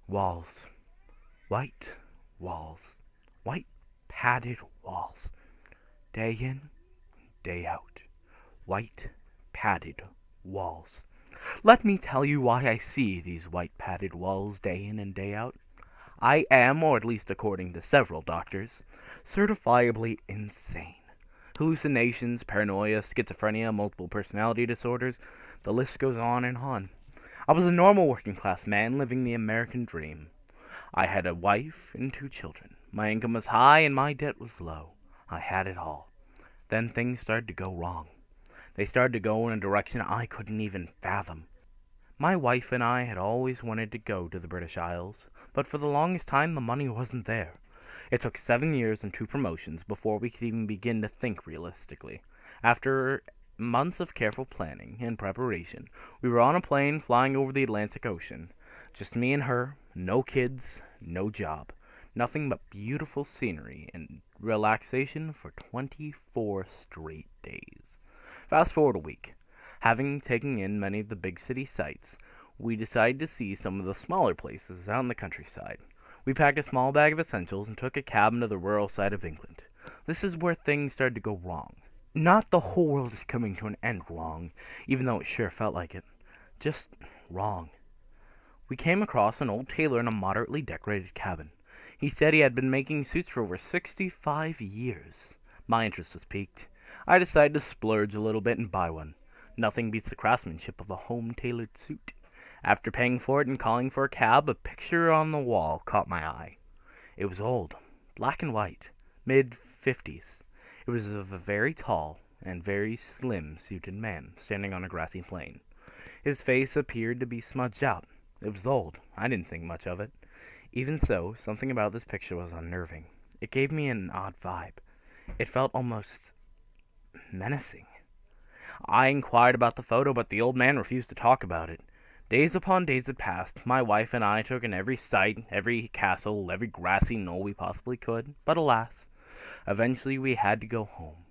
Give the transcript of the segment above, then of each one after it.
Walls. White walls. White padded walls. Day in, day out. White padded walls. Let me tell you why I see these white padded walls day in and day out. I am, or at least according to several doctors, certifiably insane. Hallucinations, paranoia, schizophrenia, multiple personality disorders, the list goes on and on. I was a normal working class man living the American dream. I had a wife and 2 children. My income was high and my debt was low. I had it all. Then things started to go wrong. They started to go in a direction I couldn't even fathom. My wife and I had always wanted to go to the British Isles, but for the longest time the money wasn't there. It took 7 years and 2 promotions before we could even begin to think realistically. After months of careful planning and preparation, we were on a plane flying over the Atlantic Ocean. Just me and her, no kids, no job. Nothing but beautiful scenery and relaxation for 24 straight days. Fast forward a week. Having taken in many of the big city sights, we decided to see some of the smaller places out in the countryside. We packed a small bag of essentials and took a cabin to the rural side of England. This is where things started to go wrong. Not the whole world is coming to an end wrong, even though it sure felt like it. Just wrong. We came across an old tailor in a moderately decorated cabin. He said he had been making suits for over 65 years. My interest was piqued. I decided to splurge a little bit and buy one. Nothing beats the craftsmanship of a home-tailored suit. After paying for it and calling for a cab, a picture on the wall caught my eye. It was old, black and white, mid-50s. It was of a very tall and very slim-suited man standing on a grassy plain. His face appeared to be smudged out. It was old. I didn't think much of it. Even so, something about this picture was unnerving. It gave me an odd vibe. It felt almost menacing. I inquired about the photo, but the old man refused to talk about it. Days upon days had passed. My wife and I took in every sight, every castle, every grassy knoll we possibly could, but alas, eventually we had to go home.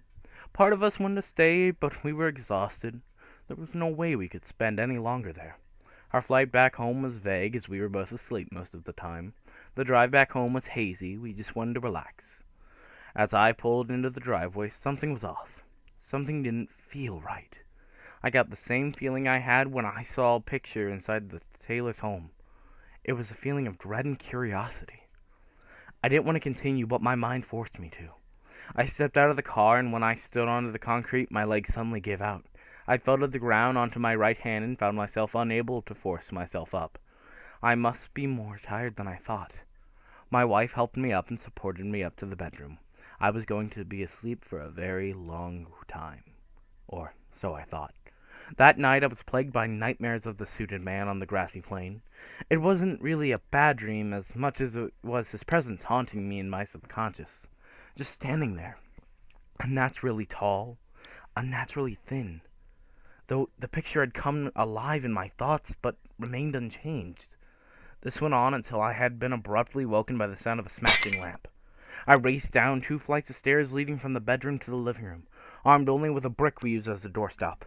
Part of us wanted to stay, but we were exhausted. There was no way we could spend any longer there. Our flight back home was vague, as we were both asleep most of the time. The drive back home was hazy. We just wanted to relax. As I pulled into the driveway, something was off. Something didn't feel right. I got the same feeling I had when I saw a picture inside the tailor's home. It was a feeling of dread and curiosity. I didn't want to continue, but my mind forced me to. I stepped out of the car, and when I stood onto the concrete, my legs suddenly gave out. I fell to the ground onto my right hand and found myself unable to force myself up. I must be more tired than I thought. My wife helped me up and supported me up to the bedroom. I was going to be asleep for a very long time. Or so I thought. That night I was plagued by nightmares of the suited man on the grassy plain. It wasn't really a bad dream as much as it was his presence haunting me in my subconscious. Just standing there. Unnaturally tall, unnaturally thin. Though the picture had come alive in my thoughts, but remained unchanged. This went on until I had been abruptly woken by the sound of a smashing lamp. I raced down 2 flights of stairs leading from the bedroom to the living room, armed only with a brick we used as a doorstop.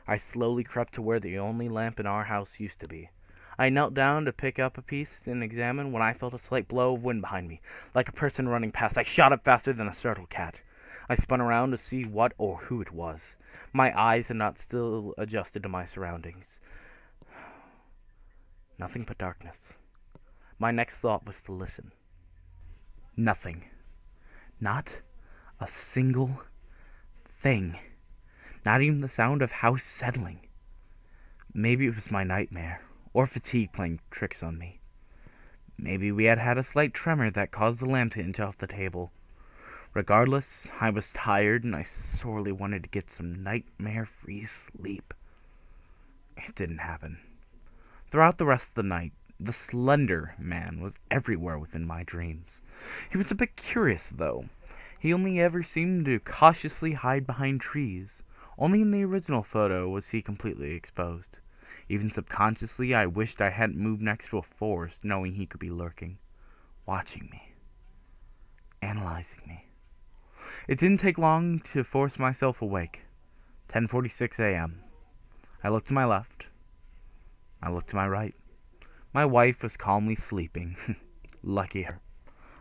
I slowly crept to where the only lamp in our house used to be. I knelt down to pick up a piece and examine when I felt a slight blow of wind behind me. Like a person running past, I shot up faster than a startled cat. I spun around to see what or who it was. My eyes had not still adjusted to my surroundings. Nothing but darkness. My next thought was to listen. Nothing. Not a single thing. Not even the sound of house settling. Maybe it was my nightmare, or fatigue playing tricks on me. Maybe we had had a slight tremor that caused the lamp to inch off the table. Regardless, I was tired and I sorely wanted to get some nightmare-free sleep. It didn't happen. Throughout the rest of the night, the slender man was everywhere within my dreams. He was a bit curious, though. He only ever seemed to cautiously hide behind trees. Only in the original photo was he completely exposed. Even subconsciously, I wished I hadn't moved next to a forest, knowing he could be lurking, watching me, analyzing me. It didn't take long to force myself awake. 10:46 a.m. I looked to my left. I looked to my right. My wife was calmly sleeping. Lucky her.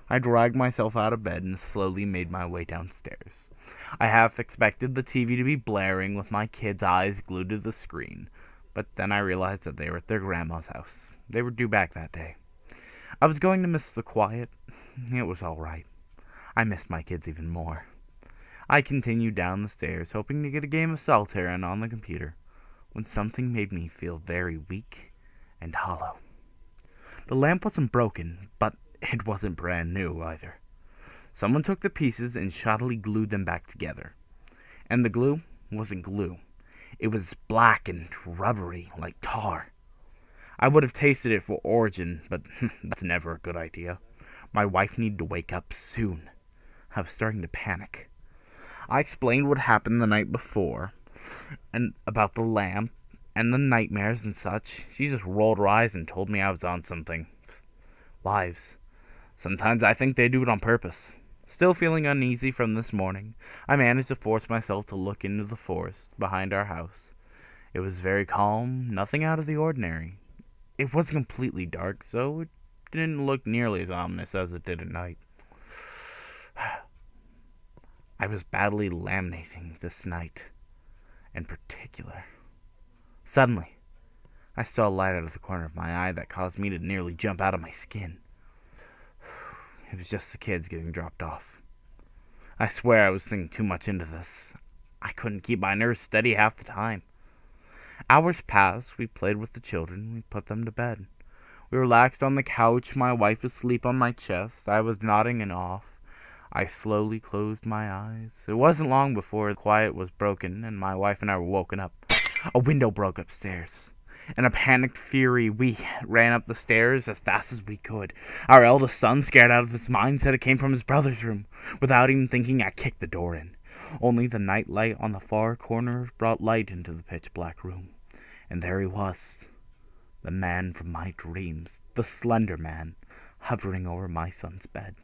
I dragged myself out of bed and slowly made my way downstairs. I half expected the TV to be blaring with my kids' eyes glued to the screen, but then I realized that they were at their grandma's house. They were due back that day. I was going to miss the quiet. It was all right. I missed my kids even more. I continued down the stairs, hoping to get a game of solitaire in on the computer, when something made me feel very weak and hollow. The lamp wasn't broken, but it wasn't brand new either. Someone took the pieces and shoddily glued them back together. And the glue wasn't glue. It was black and rubbery, like tar. I would have tasted it for origin, but that's never a good idea. My wife needed to wake up soon. I was starting to panic. I explained what happened the night before, and about the lamp, and the nightmares and such. She just rolled her eyes and told me I was on something. Wives. Sometimes I think they do it on purpose. Still feeling uneasy from this morning, I managed to force myself to look into the forest behind our house. It was very calm, nothing out of the ordinary. It wasn't completely dark, so it didn't look nearly as ominous as it did at night. I was badly laminating this night, in particular. Suddenly, I saw a light out of the corner of my eye that caused me to nearly jump out of my skin. It was just the kids getting dropped off. I swear I was thinking too much into this. I couldn't keep my nerves steady half the time. Hours passed, we played with the children, we put them to bed. We relaxed on the couch, my wife asleep on my chest, I was nodding and off. I slowly closed my eyes. It wasn't long before the quiet was broken and my wife and I were woken up. A window broke upstairs. In a panicked fury, we ran up the stairs as fast as we could. Our eldest son, scared out of his mind, said it came from his brother's room. Without even thinking, I kicked the door in. Only the night light on the far corner brought light into the pitch-black room. And there he was, the man from my dreams, the slender man, hovering over my son's bed.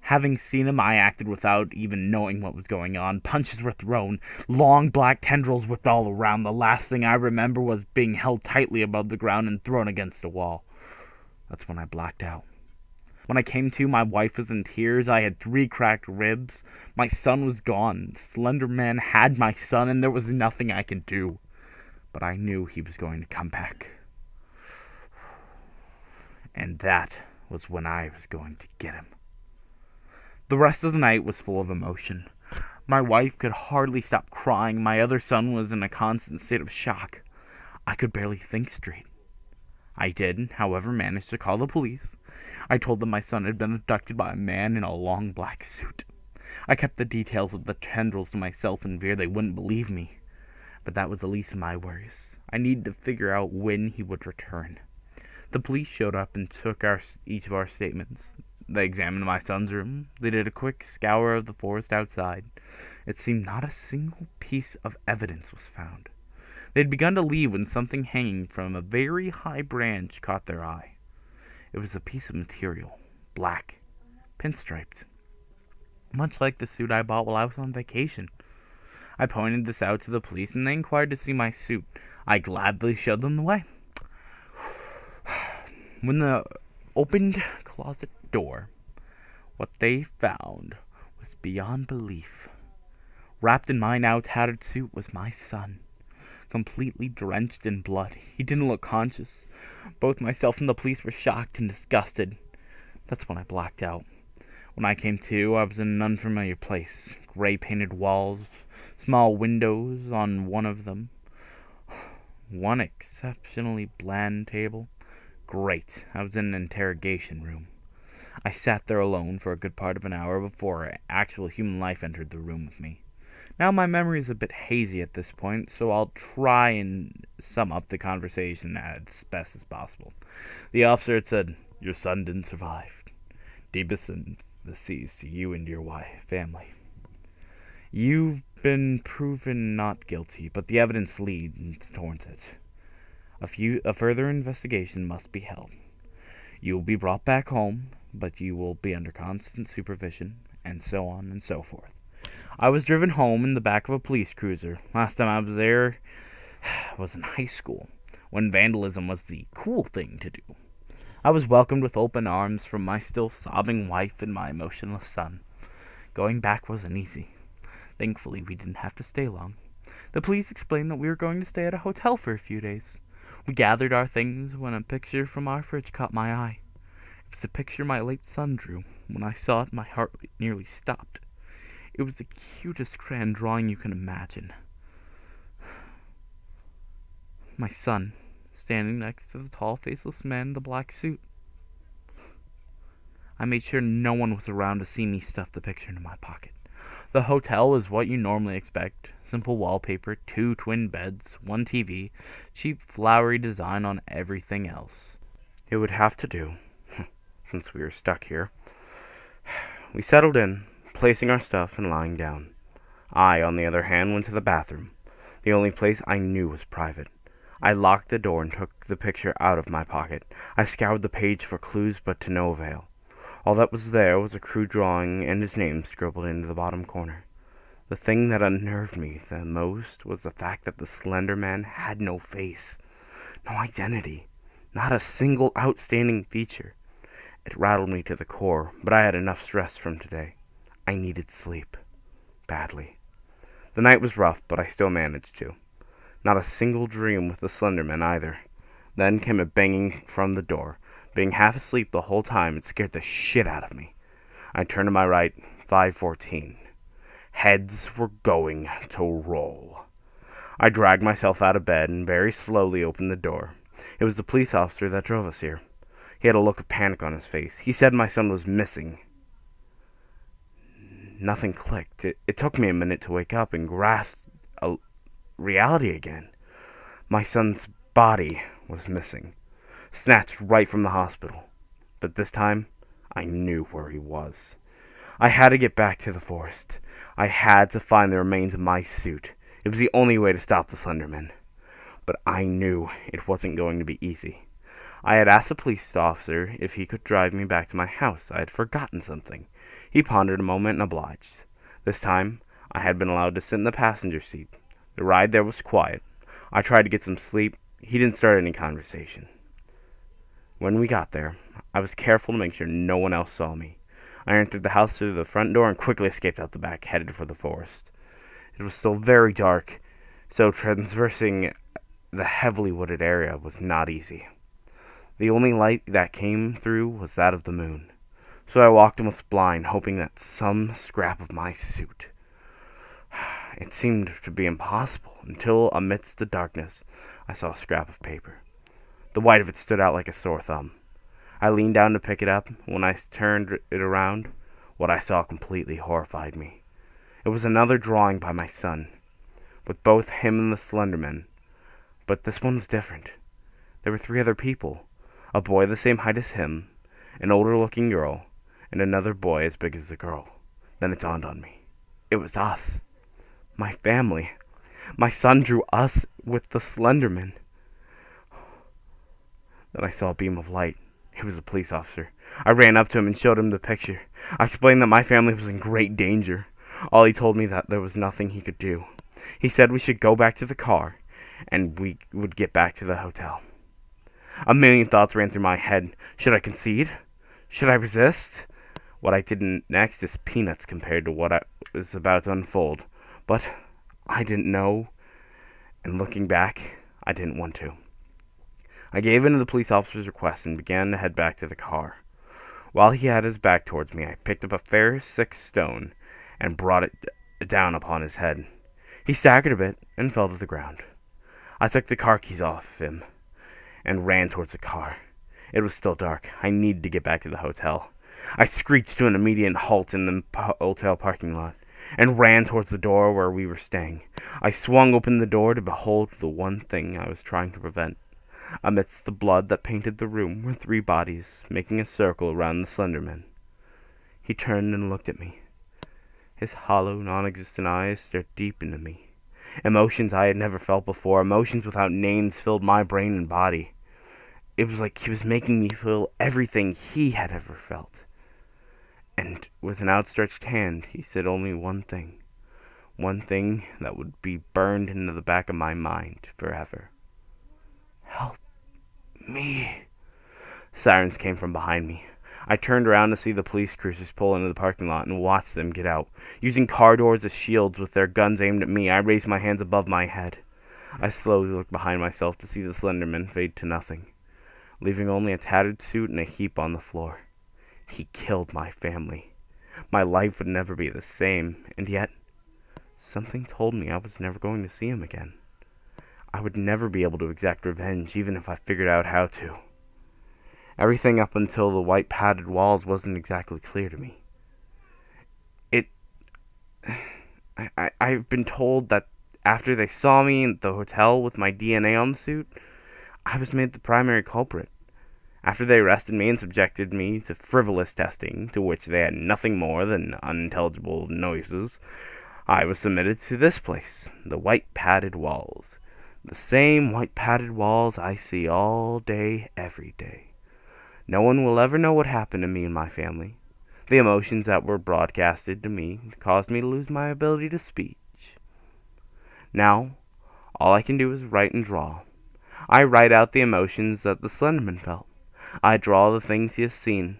Having seen him, I acted without even knowing what was going on. Punches were thrown. Long black tendrils whipped all around. The last thing I remember was being held tightly above the ground and thrown against a wall. That's when I blacked out. When I came to, my wife was in tears. I had 3 cracked ribs. My son was gone. The slender man had my son, and there was nothing I could do. But I knew he was going to come back. And that was when I was going to get him. The rest of the night was full of emotion. My wife could hardly stop crying. My other son was in a constant state of shock. I could barely think straight. I did, however, manage to call the police. I told them my son had been abducted by a man in a long black suit. I kept the details of the tendrils to myself in fear they wouldn't believe me. But that was the least of my worries. I needed to figure out when he would return. The police showed up and took each of our statements. They examined my son's room. They did a quick scour of the forest outside. It seemed not a single piece of evidence was found. They had begun to leave when something hanging from a very high branch caught their eye. It was a piece of material, black, pinstriped, much like the suit I bought while I was on vacation. I pointed this out to the police, and they inquired to see my suit. I gladly showed them the way. When they opened closet door, what they found was beyond belief. Wrapped in my now tattered suit was my son, completely drenched in blood. He didn't look conscious. Both myself and the police were shocked and disgusted. That's when I blacked out. When I came to, I was in an unfamiliar place. Gray painted walls, small windows on one of them, one exceptionally bland table. Great, I was in an interrogation room. I sat there alone for a good part of an hour before actual human life entered the room with me. Now my memory is a bit hazy at this point, so I'll try and sum up the conversation as best as possible. The officer had said, "Your son didn't survive. Deepest sympathies to you and your wife, family. You've been proven not guilty, but the evidence leads towards it. A further investigation must be held. You will be brought back home, but you will be under constant supervision, and so on and so forth." I was driven home in the back of a police cruiser. Last time I was there was in high school. when vandalism was the cool thing to do. I was welcomed with open arms from my still sobbing wife and my emotionless son. Going back wasn't easy. Thankfully, we didn't have to stay long. The police explained that we were going to stay at a hotel for a few days. We gathered our things when a picture from our fridge caught my eye. It was a picture my late son drew. When I saw it, my heart nearly stopped. It was the cutest crayon drawing you can imagine. My son, standing next to the tall, faceless man in the black suit. I made sure no one was around to see me stuff the picture into my pocket. The hotel was what you normally expect. Simple wallpaper, 2 twin beds, 1 TV, cheap flowery design on everything else. It would have to do, since we were stuck here. We settled in, placing our stuff and lying down. I, on the other hand, went to the bathroom, the only place I knew was private. I locked the door and took the picture out of my pocket. I scoured the page for clues, but to no avail. All that was there was a crude drawing and his name scribbled into the bottom corner. The thing that unnerved me the most was the fact that the Slender Man had no face, no identity, not a single outstanding feature. It rattled me to the core, but I had enough stress from today. I needed sleep. Badly. The night was rough, but I still managed to. Not a single dream with the Slender Man either. Then came a banging from the door. Being half asleep the whole time, it scared the shit out of me. I turned to my right, 5:14. Heads were going to roll. I dragged myself out of bed and very slowly opened the door. It was the police officer that drove us here. He had a look of panic on his face. He said my son was missing. Nothing clicked. It took me a minute to wake up and grasp reality again. My son's body was missing, snatched right from the hospital. But this time, I knew where he was. I had to get back to the forest. I had to find the remains of my suit. It was the only way to stop the Slenderman. But I knew it wasn't going to be easy. I had asked the police officer if he could drive me back to my house. I had forgotten something. He pondered a moment and obliged. This time, I had been allowed to sit in the passenger seat. The ride there was quiet. I tried to get some sleep. He didn't start any conversation. When we got there, I was careful to make sure no one else saw me. I entered the house through the front door and quickly escaped out the back, headed for the forest. It was still very dark, so traversing the heavily wooded area was not easy. The only light that came through was that of the moon, so I walked almost blind, hoping that some scrap of my suit. It seemed to be impossible, until amidst the darkness, I saw a scrap of paper. The white of it stood out like a sore thumb. I leaned down to pick it up. When I turned it around, what I saw completely horrified me. It was another drawing by my son, with both him and the Slenderman. But this one was different. There were 3 other people. A boy the same height as him, an older-looking girl, and another boy as big as the girl. Then it dawned on me. It was us. My family. My son drew us with the Slenderman. Then I saw a beam of light. He was a police officer. I ran up to him and showed him the picture. I explained that my family was in great danger. All he told me that there was nothing he could do. He said we should go back to the car, and we would get back to the hotel. A million thoughts ran through my head. Should I concede? Should I resist? What I did next is peanuts compared to what was about to unfold. But I didn't know, and looking back, I didn't want to. I gave in to the police officer's request and began to head back to the car. While he had his back towards me, I picked up a fair 6 stone and brought it down upon his head. He staggered a bit and fell to the ground. I took the car keys off him and ran towards the car. It was still dark. I needed to get back to the hotel. I screeched to an immediate halt in the hotel parking lot and ran towards the door where we were staying. I swung open the door to behold the one thing I was trying to prevent. Amidst the blood that painted the room were 3 bodies, making a circle around the Slenderman. He turned and looked at me. His hollow, non-existent eyes stared deep into me. Emotions I had never felt before, emotions without names, filled my brain and body. It was like he was making me feel everything he had ever felt. And with an outstretched hand, he said only one thing that would be burned into the back of my mind forever. Help me. Sirens came from behind me. I turned around to see the police cruisers pull into the parking lot and watched them get out. Using car doors as shields with their guns aimed at me, I raised my hands above my head. I slowly looked behind myself to see the Slenderman fade to nothing, leaving only a tattered suit and a heap on the floor. He killed my family. My life would never be the same, and yet, something told me I was never going to see him again. I would never be able to exact revenge, even if I figured out how to. Everything up until the white padded walls wasn't exactly clear to me. I've been told that after they saw me in the hotel with my DNA on the suit, I was made the primary culprit. After they arrested me and subjected me to frivolous testing, to which they had nothing more than unintelligible noises, I was submitted to this place, the white padded walls. The same white padded walls I see all day, every day. No one will ever know what happened to me and my family. The emotions that were broadcasted to me caused me to lose my ability to speech. Now, all I can do is write and draw. I write out the emotions that the Slenderman felt. I draw the things he has seen.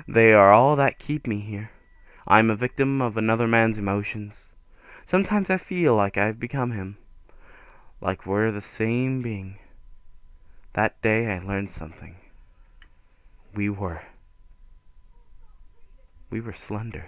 They are all that keep me here. I am a victim of another man's emotions. Sometimes I feel like I've become him, like we're the same being. That day I learned something. We were slender.